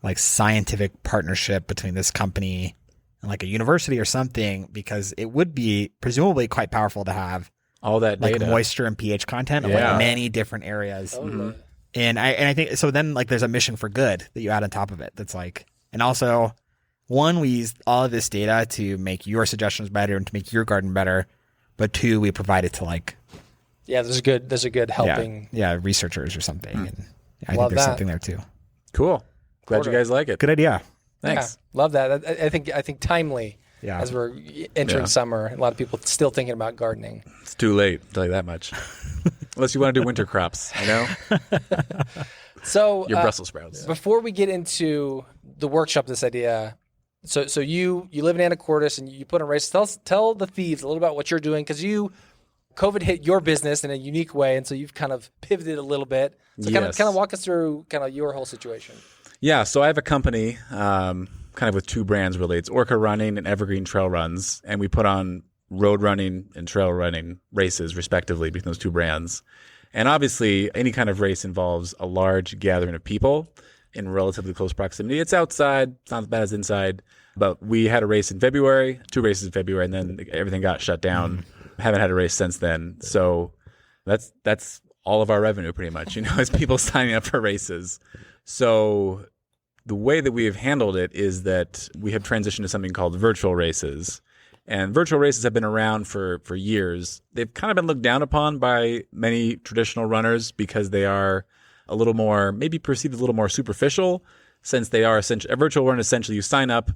[SPEAKER 2] like scientific partnership between this company and like a university or something, because it would be presumably quite powerful to have
[SPEAKER 4] all that
[SPEAKER 2] like
[SPEAKER 4] data,
[SPEAKER 2] moisture and pH content of like many different areas. And I think so. Then like there's a mission for good that you add on top of it. That's like, and also, one, we use all of this data to make your suggestions better and to make your garden better. But two, we provide it to like,
[SPEAKER 3] there's a good helping,
[SPEAKER 2] researchers or something. And I
[SPEAKER 3] Love
[SPEAKER 2] think there's
[SPEAKER 3] that.
[SPEAKER 2] something there too.
[SPEAKER 4] Cool. Glad you guys like it.
[SPEAKER 2] Good idea.
[SPEAKER 4] Thanks.
[SPEAKER 3] Yeah, love that. I think timely.
[SPEAKER 2] Yeah.
[SPEAKER 3] As we're entering summer, a lot of people still thinking about gardening.
[SPEAKER 4] It's too late, I'll tell you that much. Unless you want to do winter crops,
[SPEAKER 3] So
[SPEAKER 4] your Brussels sprouts.
[SPEAKER 3] Before we get into the workshop, this idea. So you live in Anacortes and you put on races. Tell the thieves a little about what you're doing, because COVID hit your business in a unique way, and so you've kind of pivoted a little bit. So kind of walk us through kind of your whole situation.
[SPEAKER 4] Yeah, so I have a company kind of with two brands really. It's Orca Running and Evergreen Trail Runs, and we put on road running and trail running races respectively between those two brands. And obviously, any kind of race involves a large gathering of people in relatively close proximity. It's outside, it's not as bad as inside, but we had a race in February, 2 races in February, and then everything got shut down. Haven't had a race since then. So that's all of our revenue pretty much, is people signing up for races. So the way that we have handled it is that we have transitioned to something called virtual races. And virtual races have been around for years. They've kind of been looked down upon by many traditional runners because they are a little more, maybe perceived as a little more superficial, since they are essentially, a virtual run, essentially you sign up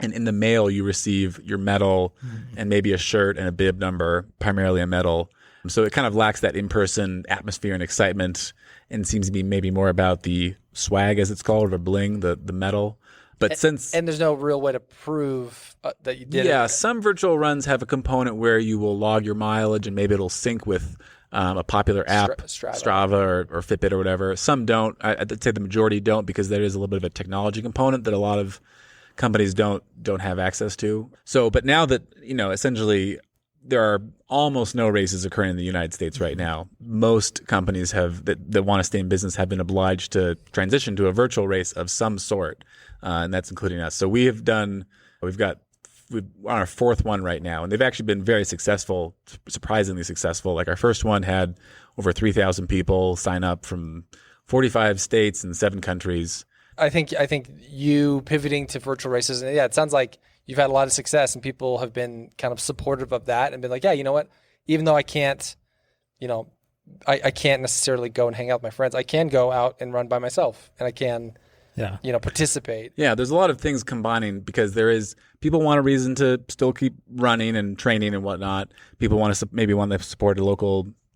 [SPEAKER 4] and in the mail you receive your medal and maybe a shirt and a bib number, primarily a medal. So it kind of lacks that in-person atmosphere and excitement, and seems to be maybe more about the swag, as it's called, or the bling, the medal. But and
[SPEAKER 3] there's no real way to prove that you did it.
[SPEAKER 4] Yeah, some virtual runs have a component where you will log your mileage and maybe it'll sync with a popular app, Strava or Fitbit or whatever. Some don't. I'd say the majority don't, because there is a little bit of a technology component that a lot of companies don't have access to. So, but now that, essentially there are almost no races occurring in the United States right now. Most companies that want to stay in business have been obliged to transition to a virtual race of some sort, and that's including us. So we're on our fourth one right now, and they've actually been very successful, surprisingly successful. Like our first one had over 3,000 people sign up from 45 states and 7 countries.
[SPEAKER 3] I think you pivoting to virtual races, and it sounds like you've had a lot of success, and people have been kind of supportive of that and been like, yeah, you know what? Even though I can't, I can't necessarily go and hang out with my friends, I can go out and run by myself, and I can, participate.
[SPEAKER 4] Yeah, there's a lot of things combining because people want a reason to still keep running and training and whatnot. People want to support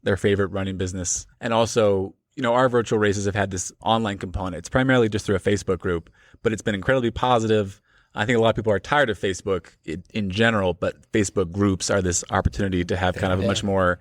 [SPEAKER 4] their favorite running business, and also, our virtual races have had this online component. It's primarily just through a Facebook group, but it's been incredibly positive. I think a lot of people are tired of Facebook in general, but Facebook groups are this opportunity to have kind of a much more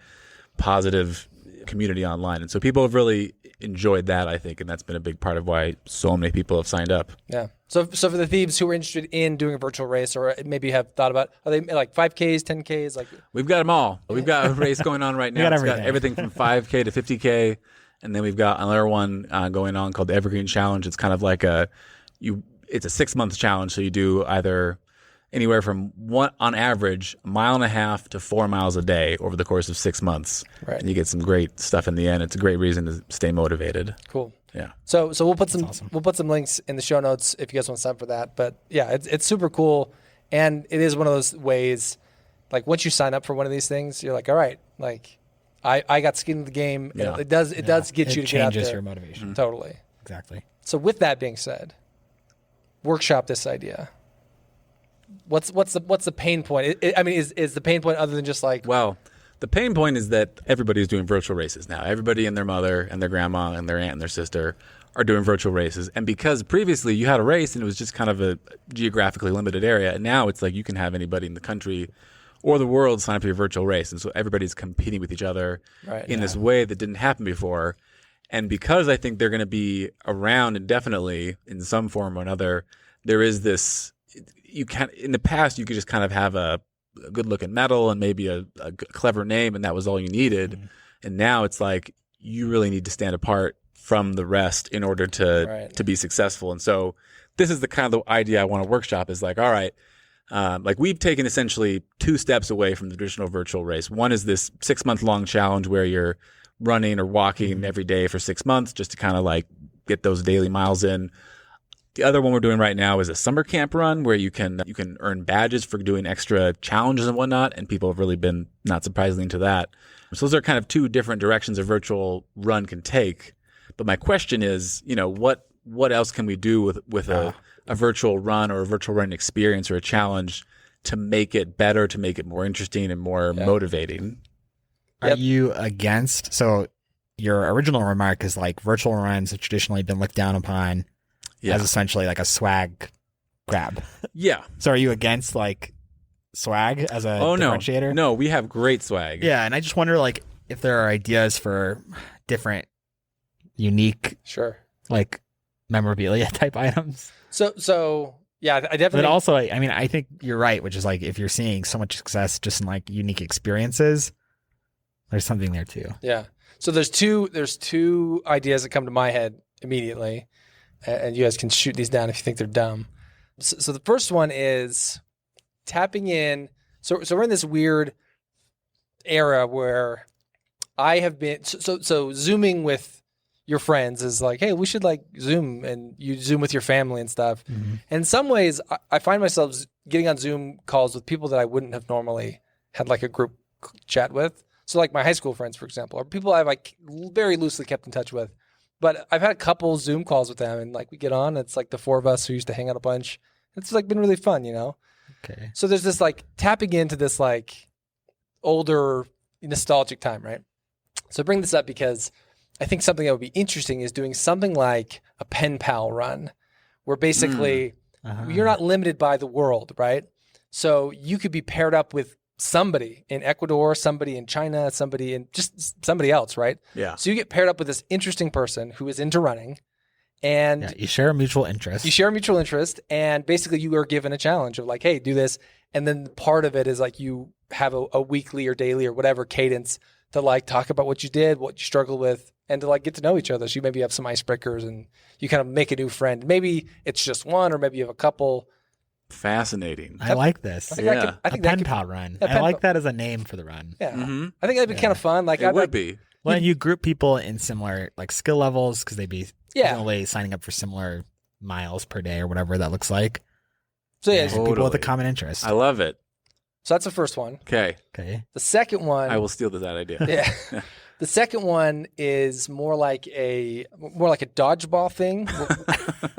[SPEAKER 4] positive community online. And so people have really enjoyed that, I think, and that's been a big part of why so many people have signed up.
[SPEAKER 3] Yeah. So for the thieves who are interested in doing a virtual race, or maybe have thought about, are they like 5Ks, 10Ks? Like
[SPEAKER 4] we've got them all. We've got a race going on right now. It's got everything from 5K to 50K. And then we've got another one going on called the Evergreen Challenge. It's kind of like it's a 6-month challenge. So you do either anywhere from on average, 1.5 miles to 4 miles a day over the course of 6 months. Right. And you get some great stuff in the end. It's a great reason to stay motivated.
[SPEAKER 3] Cool.
[SPEAKER 4] Yeah.
[SPEAKER 3] So we'll put some links in the show notes if you guys want to sign up for that. But yeah, it's super cool. And it is one of those ways, like once you sign up for one of these things, you're like, all right, like I got skin in the game. Yeah. It does get you to get out there.
[SPEAKER 2] It changes your motivation.
[SPEAKER 3] Totally.
[SPEAKER 2] Exactly.
[SPEAKER 3] So with that being said, workshop this idea. What's the pain point? Is the pain point other than just like?
[SPEAKER 4] Well, the pain point is that everybody's doing virtual races now. Everybody and their mother and their grandma and their aunt and their sister are doing virtual races. And because previously you had a race and it was just kind of a geographically limited area, and now it's like you can have anybody in the country or the world sign up for your virtual race. And so everybody's competing with each other in this way that didn't happen before. And because I think they're going to be around indefinitely in some form or another, there is this, in the past, you could just kind of have a good looking medal and maybe a clever name, and that was all you needed. Mm-hmm. And now it's like, you really need to stand apart from the rest in order to be successful. And so this is the kind of the idea I want to workshop is like, all right, like we've taken essentially 2 steps away from the traditional virtual race. One is this 6-month long challenge where you're running or walking every day for 6 months just to kind of like get those daily miles in. The other one we're doing right now is a summer camp run where you can earn badges for doing extra challenges and whatnot, and people have really been, not surprisingly, into that. So those are kind of 2 different directions a virtual run can take. But my question is, what else can we do with a virtual run or a virtual run experience or a challenge to make it better, to make it more interesting and more motivating?
[SPEAKER 2] Are you against? So your original remark is like virtual runs have traditionally been looked down upon as essentially like a swag grab.
[SPEAKER 4] Yeah.
[SPEAKER 2] So are you against like swag as a differentiator?
[SPEAKER 4] No, we have great swag.
[SPEAKER 2] Yeah, and I just wonder like if there are ideas for different, unique, like memorabilia type items.
[SPEAKER 3] So yeah, I definitely.
[SPEAKER 2] But also, I think you're right, which is like if you're seeing so much success just in like unique experiences, there's something there too.
[SPEAKER 3] Yeah. So there's two ideas that come to my head immediately, and you guys can shoot these down if you think they're dumb. So the first one is tapping in. So we're in this weird era where I have been so zooming with your friends is like, hey, we should like Zoom, and you Zoom with your family and stuff. Mm-hmm. And in some ways, I find myself getting on Zoom calls with people that I wouldn't have normally had like a group chat with. So like my high school friends, for example, or people I've like very loosely kept in touch with. But I've had a couple Zoom calls with them, and like we get on, it's like the 4 of us who used to hang out a bunch. It's like been really fun, Okay. So there's this like tapping into this like older nostalgic time, right? So I bring this up because I think something that would be interesting is doing something like a pen pal run, where basically you're not limited by the world, right? So you could be paired up with somebody in Ecuador, somebody in China, somebody in just somebody else, right?
[SPEAKER 4] Yeah.
[SPEAKER 3] So you get paired up with this interesting person who is into running, And
[SPEAKER 2] Yeah, you share a mutual interest.
[SPEAKER 3] you share a mutual interest, and basically you are given a challenge of like, hey, do this. And then part of it is like you have a weekly or daily or whatever cadence to like talk about what you did, what you struggled with, and to like get to know each other. So you maybe have some icebreakers and you kind of make a new friend. Maybe it's just one, or maybe you have a couple.
[SPEAKER 4] Fascinating.
[SPEAKER 2] I like this.
[SPEAKER 3] I think that could, I
[SPEAKER 2] A
[SPEAKER 3] think that
[SPEAKER 2] pen
[SPEAKER 3] could,
[SPEAKER 2] pal run.
[SPEAKER 3] Yeah,
[SPEAKER 2] I
[SPEAKER 3] pen
[SPEAKER 2] like
[SPEAKER 3] pal.
[SPEAKER 2] that as a name for the run.
[SPEAKER 3] yeah.
[SPEAKER 4] Mhm.
[SPEAKER 3] I think that'd be kind of fun. Like
[SPEAKER 4] It
[SPEAKER 3] I'd
[SPEAKER 4] would
[SPEAKER 3] like,
[SPEAKER 4] be.
[SPEAKER 2] Well, you group people in similar like skill levels because they'd be
[SPEAKER 3] Yeah.
[SPEAKER 2] presumably signing up for similar miles per day or whatever that looks like.
[SPEAKER 3] so yeah.
[SPEAKER 2] And
[SPEAKER 3] So
[SPEAKER 2] people with a
[SPEAKER 4] Totally.
[SPEAKER 2] common interest.
[SPEAKER 4] I love it.
[SPEAKER 3] that's the first one.
[SPEAKER 4] Okay.
[SPEAKER 2] Okay.
[SPEAKER 3] The second one,
[SPEAKER 4] I will steal that idea.
[SPEAKER 3] yeah. The second one is more like a dodgeball thing,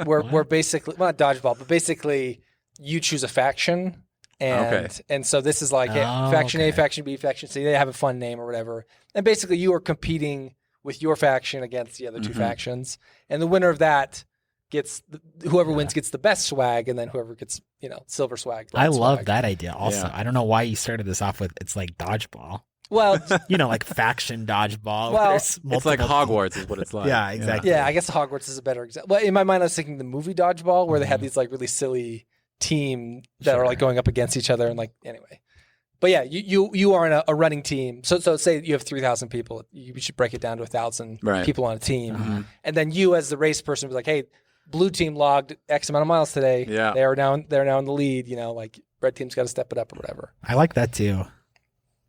[SPEAKER 3] where basically, well, not dodgeball, but basically you choose a faction, and so this is like faction A, faction B, faction C. They have a fun name or whatever, and basically you are competing with your faction against the other two factions, and the winner of that gets whoever wins gets the best swag, and then whoever gets silver swag.
[SPEAKER 2] I
[SPEAKER 3] bronze
[SPEAKER 2] love
[SPEAKER 3] swag.
[SPEAKER 2] that idea also.
[SPEAKER 4] Yeah.
[SPEAKER 2] I don't know why you started this off with it's like dodgeball.
[SPEAKER 3] Well,
[SPEAKER 2] Like faction dodgeball.
[SPEAKER 3] Well,
[SPEAKER 2] there's
[SPEAKER 4] It's like
[SPEAKER 2] multiple-
[SPEAKER 4] Hogwarts is what it's like.
[SPEAKER 2] Yeah, exactly.
[SPEAKER 3] yeah, I guess Hogwarts is a better example. Well, in my mind, I was thinking the movie Dodgeball, where they have these like really silly team that are like going up against each other, and like anyway. But yeah, you are in a running team. So say you have 3,000 people, you should break it down to 1,000
[SPEAKER 4] Right.
[SPEAKER 3] people on a team, and then you as the race person was like, hey, blue team logged X amount of miles today.
[SPEAKER 4] Yeah.
[SPEAKER 3] they're now in the lead. Like red team's got to step it up or whatever.
[SPEAKER 2] I like that too.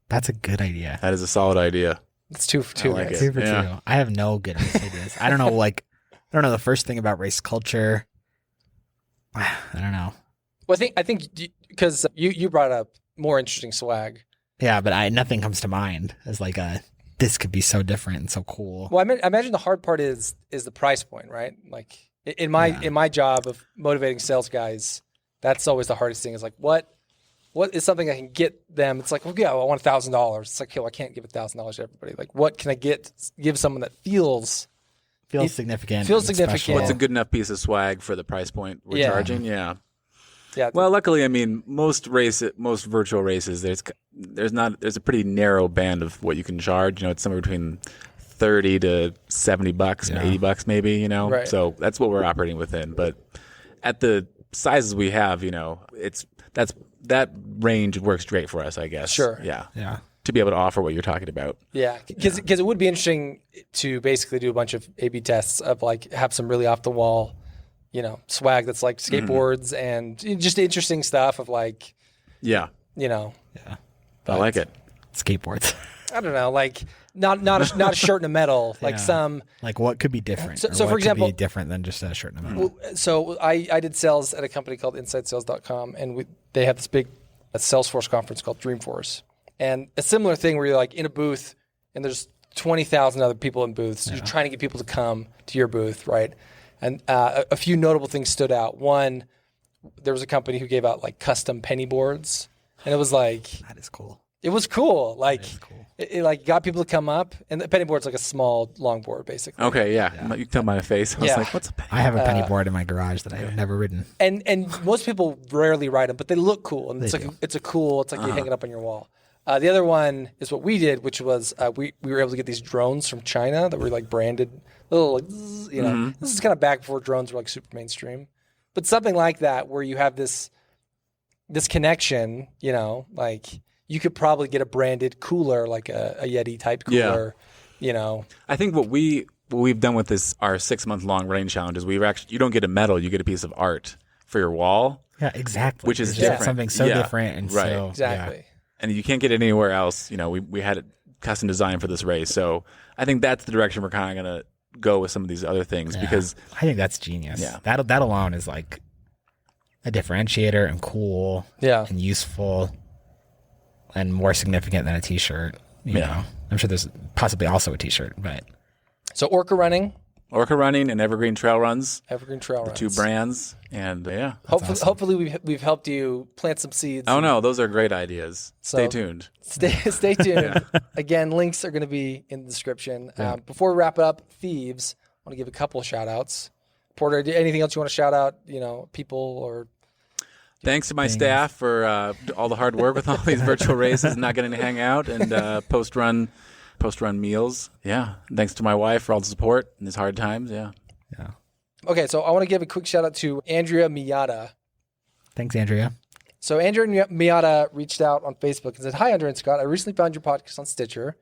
[SPEAKER 2] That's a good idea.
[SPEAKER 4] That is a solid idea.
[SPEAKER 3] It's 2 for 2.
[SPEAKER 4] I like
[SPEAKER 3] guys.
[SPEAKER 4] it.
[SPEAKER 2] 2 for 2.
[SPEAKER 4] Yeah.
[SPEAKER 2] I have no good race ideas. I don't know the first thing about race culture. I don't know.
[SPEAKER 3] Well, I think because you brought up more interesting swag.
[SPEAKER 2] Yeah, but nothing comes to mind as like this could be so different and so cool.
[SPEAKER 3] Well, I imagine the hard part is the price point, right? Like in my job of motivating sales guys, that's always the hardest thing. Is like what is something I can get them? It's like, well, yeah, I want $1,000. It's like, I can't give $1,000 to everybody. Like, what can I give someone that feels
[SPEAKER 2] significant.
[SPEAKER 3] feels
[SPEAKER 2] and
[SPEAKER 3] significant.
[SPEAKER 2] special.
[SPEAKER 4] What's a good enough piece of swag for the price point we're
[SPEAKER 3] Yeah.
[SPEAKER 4] charging? Yeah.
[SPEAKER 3] yeah?
[SPEAKER 4] Well, luckily, I mean, most virtual races, there's a pretty narrow band of what you can charge. It's somewhere between $30 to $70 and $80 maybe.
[SPEAKER 3] Right.
[SPEAKER 4] So that's what we're operating within. But at the sizes we have, that range works great for us, I guess.
[SPEAKER 3] Sure.
[SPEAKER 4] Yeah.
[SPEAKER 2] Yeah.
[SPEAKER 4] To be able to offer what you're talking about.
[SPEAKER 3] Yeah, because it would be interesting to basically do a bunch of A/B tests of like have some really off the wall, swag that's like skateboards and just interesting stuff of like,
[SPEAKER 4] Yeah.
[SPEAKER 2] Yeah.
[SPEAKER 4] I like it.
[SPEAKER 2] Skateboards.
[SPEAKER 3] I don't know, like not a shirt and a medal, like
[SPEAKER 2] Yeah.
[SPEAKER 3] some.
[SPEAKER 2] Like what could be different?
[SPEAKER 3] So
[SPEAKER 2] or
[SPEAKER 3] for
[SPEAKER 2] what could
[SPEAKER 3] example-
[SPEAKER 2] be different than just a shirt and a medal.
[SPEAKER 3] So I did sales at a company called InsideSales.com, and they have this big Salesforce conference called Dreamforce, and a similar thing where you're like in a booth and there's 20,000 other people in booths. You're trying to get people to come to your booth, right? And a few notable things stood out. One, there was a company who gave out like custom penny boards, and it was like
[SPEAKER 2] That is cool.
[SPEAKER 3] it was cool. Like
[SPEAKER 2] cool.
[SPEAKER 3] it like got people to come up, and the penny board's like a small long board basically.
[SPEAKER 4] Okay, yeah. You can tell by my face. I was
[SPEAKER 3] Yeah.
[SPEAKER 4] like, what's a penny?
[SPEAKER 2] I have a penny board in my garage that I've never ridden.
[SPEAKER 3] And most people rarely ride them, but they look cool, and it's
[SPEAKER 2] They
[SPEAKER 3] like
[SPEAKER 2] do.
[SPEAKER 3] it's like you hang it up on your wall. The other one is what we did, which was we were able to get these drones from China that were like branded, little like zzz, This is kind of back before drones were like super mainstream, but something like that where you have this connection, like you could probably get a branded cooler, like a Yeti type cooler,
[SPEAKER 4] I think what we've done with this our 6-month long running challenge is you don't get a medal, you get a piece of art for your wall,
[SPEAKER 2] Yeah, exactly.
[SPEAKER 4] Which is
[SPEAKER 2] It's just
[SPEAKER 4] different.
[SPEAKER 2] something so
[SPEAKER 4] Yeah,
[SPEAKER 2] different and
[SPEAKER 4] right.
[SPEAKER 2] so
[SPEAKER 3] exactly.
[SPEAKER 4] and you can't get it anywhere else. We had it custom designed for this race, so I think that's the direction we're kind of gonna go with some of these other things
[SPEAKER 2] Yeah.
[SPEAKER 4] because
[SPEAKER 2] I think that's genius.
[SPEAKER 4] Yeah.
[SPEAKER 2] That alone is like a differentiator and cool
[SPEAKER 3] Yeah.
[SPEAKER 2] and useful and more significant than a t-shirt. You know, I'm sure there's possibly also a t-shirt, but
[SPEAKER 3] So Orca Running,
[SPEAKER 4] Orca Running and Evergreen Trail Runs,
[SPEAKER 3] Evergreen Trail Runs.
[SPEAKER 4] 2 brands, and yeah.
[SPEAKER 3] Hopefully we've helped you plant some seeds.
[SPEAKER 4] Oh no, those are great ideas. Stay tuned.
[SPEAKER 3] Stay tuned. Again, links are going to be in the description. Before we wrap up, Thieves, I want to give a couple of shout outs. Porter, anything else you want to shout out, people or
[SPEAKER 4] Thanks to my staff for all the hard work with all these virtual races, not getting to hang out, and post-run meals. Yeah. Thanks to my wife for all the support in these hard times. Yeah.
[SPEAKER 2] yeah.
[SPEAKER 3] Okay, so I want to give a quick shout out to Andrea Miata.
[SPEAKER 2] Thanks, Andrea.
[SPEAKER 3] So Andrea Miata reached out on Facebook and said, "Hi, Andrea and Scott. I recently found your podcast on Stitcher.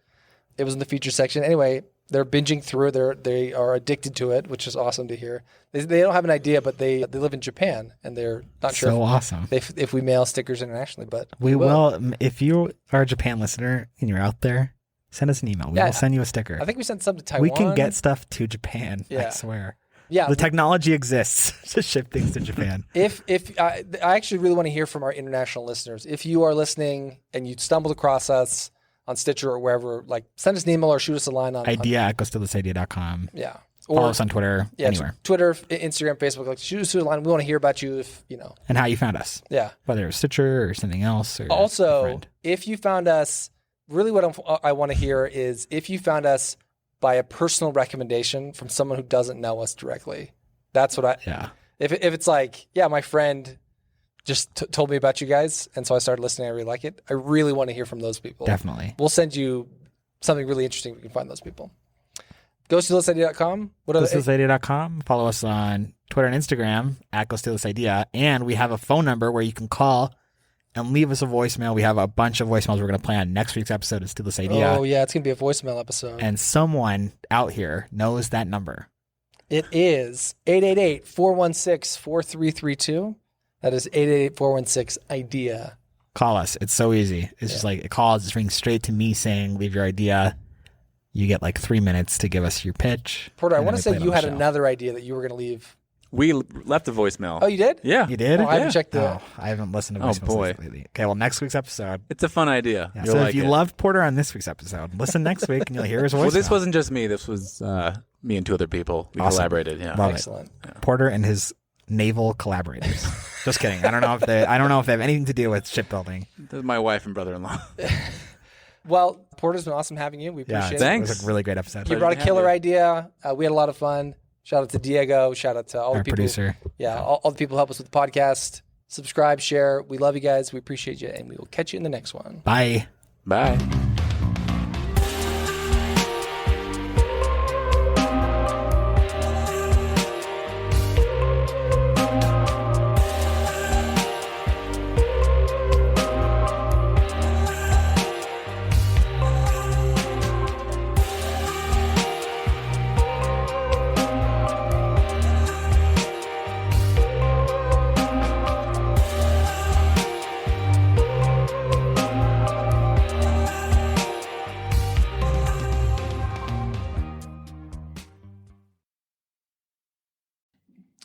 [SPEAKER 3] It was in the feature section. Anyway, they're binging through it. They are addicted to it, which is awesome to hear. They don't have an idea, but they live in Japan, and they're not sure
[SPEAKER 2] So awesome.
[SPEAKER 3] if we mail stickers internationally. But
[SPEAKER 2] We will. If you are a Japan listener and you're out there, send us an email. We will send you a sticker.
[SPEAKER 3] I think we sent some to Taiwan.
[SPEAKER 2] We can get stuff to Japan. I swear.
[SPEAKER 3] Yeah,
[SPEAKER 2] the technology exists to ship things to Japan.
[SPEAKER 3] If I actually really want to hear from our international listeners. If you are listening and you stumbled across us on Stitcher or wherever, like send us an email or shoot us a line on
[SPEAKER 2] idea@gostillthisidea.com.
[SPEAKER 3] Yeah.
[SPEAKER 2] Follow us on Twitter.
[SPEAKER 3] Yeah,
[SPEAKER 2] anywhere.
[SPEAKER 3] Twitter, Instagram, Facebook. Like shoot us a line. We want to hear about you if you know.
[SPEAKER 2] And how you found us.
[SPEAKER 3] Yeah.
[SPEAKER 2] Whether it was Stitcher or something else. Or
[SPEAKER 3] also, if you found us, really what I want to hear is if you found us by a personal recommendation from someone who doesn't know us directly. That's what if it's like, yeah, my friend just told me about you guys, and so I started listening. I really like it. I really want to hear from those people.
[SPEAKER 2] Definitely.
[SPEAKER 3] We'll send you something really interesting. We can find those people. GoStealThisIdea.com.
[SPEAKER 2] GoStealThisIdea.com. Follow us on Twitter and Instagram @GoStealThisIdea. And we have a phone number where you can call and leave us a voicemail. We have a bunch of voicemails we're going to play on next week's episode of Steal This Idea.
[SPEAKER 3] Oh, yeah. It's going to be a voicemail episode.
[SPEAKER 2] And someone out here knows that number.
[SPEAKER 3] It is 888-416-4332. That is 888-416-IDEA.
[SPEAKER 2] Call us. It's so easy. It's just like, it calls, it rings straight to me saying, leave your idea. You get like 3 minutes to give us your pitch.
[SPEAKER 3] Porter, I want to say you had another idea that you were going to leave.
[SPEAKER 4] We left a voicemail.
[SPEAKER 3] Oh, you did?
[SPEAKER 4] Yeah.
[SPEAKER 2] You did?
[SPEAKER 3] Oh, I haven't checked the...
[SPEAKER 2] I haven't listened to voicemails lately. Okay, well, next week's episode.
[SPEAKER 4] It's a fun idea.
[SPEAKER 2] Yeah, so if you loved Porter on this week's episode, listen next week and you'll hear his voicemail.
[SPEAKER 4] Well, this wasn't just me. This was me and two other people. We collaborated. Yeah.
[SPEAKER 2] Love
[SPEAKER 3] Excellent.
[SPEAKER 2] It. Yeah. Porter and his naval collaborators. Just kidding. I don't know if they have anything to do with shipbuilding.
[SPEAKER 4] This is my wife and brother-in-law.
[SPEAKER 3] Well, Porter's been awesome having you. We appreciate it.
[SPEAKER 4] Thanks.
[SPEAKER 2] It was a really great episode.
[SPEAKER 3] You brought a killer idea. We had a lot of fun. Shout out to Diego. Shout out to all
[SPEAKER 2] our
[SPEAKER 3] the people.
[SPEAKER 2] Producer.
[SPEAKER 3] Yeah, all the people who help us with the podcast. Subscribe, share. We love you guys. We appreciate you, and we will catch you in the next one.
[SPEAKER 2] Bye.
[SPEAKER 4] Bye.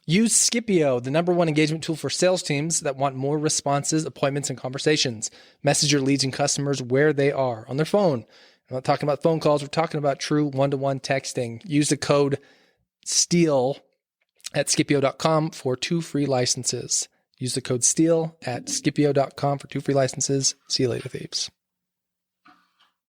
[SPEAKER 3] Use Scipio, the #1 engagement tool for sales teams that want more responses, appointments, and conversations. Message your leads and customers where they are on their phone. I'm not talking about phone calls. We're talking about true one-to-one texting. Use the code STEAL at Scipio.com for 2 free licenses. Use the code STEAL at Scipio.com for 2 free licenses. See you later, thieves.